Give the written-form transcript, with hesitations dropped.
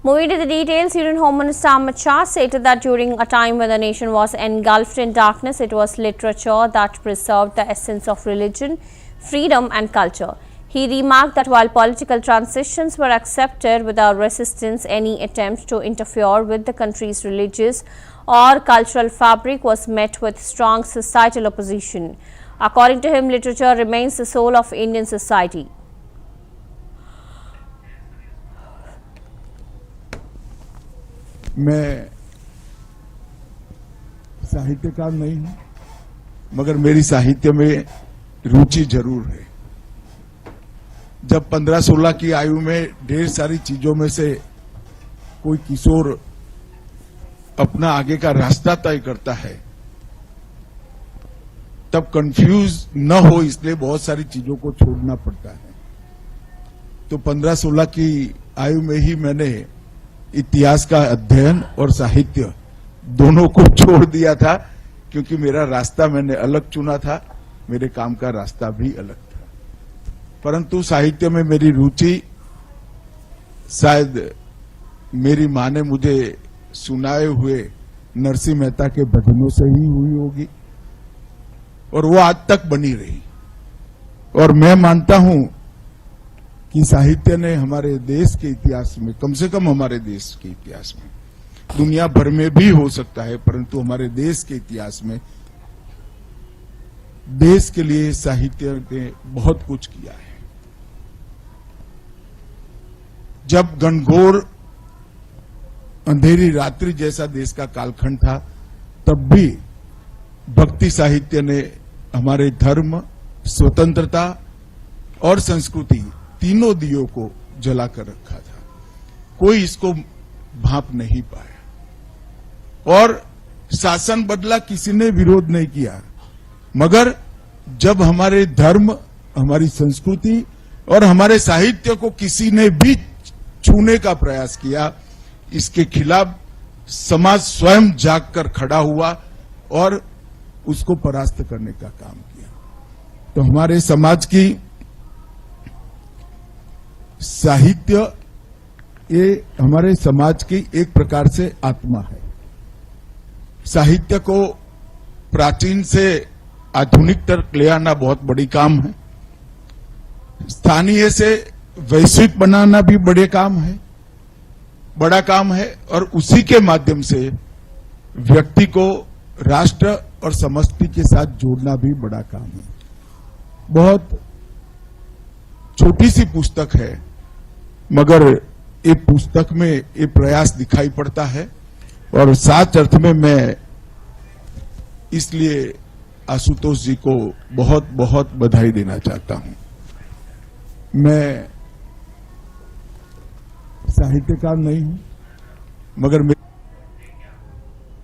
Moving to the details, Union Home Minister Amit Shah stated that during a time when the nation was engulfed in darkness, it was literature that preserved the essence of religion, freedom and culture. He remarked that while political transitions were accepted without resistance, any attempt to interfere with the country's religious or cultural fabric was met with strong societal opposition. According to him, literature remains the soul of Indian society. मैं साहित्यकार नहीं हूं, मगर मेरी साहित्य में रुचि जरूर है। जब 15-16 की आयु में ढेर सारी चीजों में से कोई किशोर अपना आगे का रास्ता तय करता है, तब कंफ्यूज न हो इसलिए बहुत सारी चीजों को छोड़ना पड़ता है। तो 15-16 की आयु में ही मैंने इतिहास का अध्ययन और साहित्य दोनों को छोड़ दिया था, क्योंकि मेरा रास्ता मैंने अलग चुना था, मेरे काम का रास्ता भी अलग था। परंतु साहित्य में मेरी रुचि शायद मेरी मां ने मुझे सुनाए हुए नरसिंह मेहता के भजनों से ही हुई होगी और वो आज तक बनी रही। और मैं मानता हूं कि साहित्य ने हमारे देश के इतिहास में, कम से कम हमारे देश के इतिहास में, दुनिया भर में भी हो सकता है, परंतु हमारे देश के इतिहास में देश के लिए साहित्य ने बहुत कुछ किया है। जब घनघोर अंधेरी रात्रि जैसा देश का कालखंड था, तब भी भक्ति साहित्य ने हमारे धर्म, स्वतंत्रता और संस्कृति तीनों दियों को जलाकर रखा था। कोई इसको भांप नहीं पाया और शासन बदला, किसी ने विरोध नहीं किया। मगर जब हमारे धर्म, हमारी संस्कृति और हमारे साहित्य को किसी ने भी छूने का प्रयास किया, इसके खिलाफ समाज स्वयं जागकर खड़ा हुआ और उसको परास्त करने का काम किया। तो हमारे समाज की साहित्य ये हमारे समाज की एक प्रकार से आत्मा है। साहित्य को प्राचीन से आधुनिक तक ले आना बहुत बड़ी काम है। स्थानीय से वैश्विक बनाना भी बड़ा काम है और उसी के माध्यम से व्यक्ति को राष्ट्र और समष्टि के साथ जोड़ना भी बड़ा काम है। बहुत छोटी सी पुस्तक है, मगर ये पुस्तक में ये प्रयास दिखाई पड़ता है और साच अर्थ में मैं इसलिए आशुतोष जी को बहुत बहुत बधाई देना चाहता हूं। मैं साहित्यकार नहीं हूं, मगर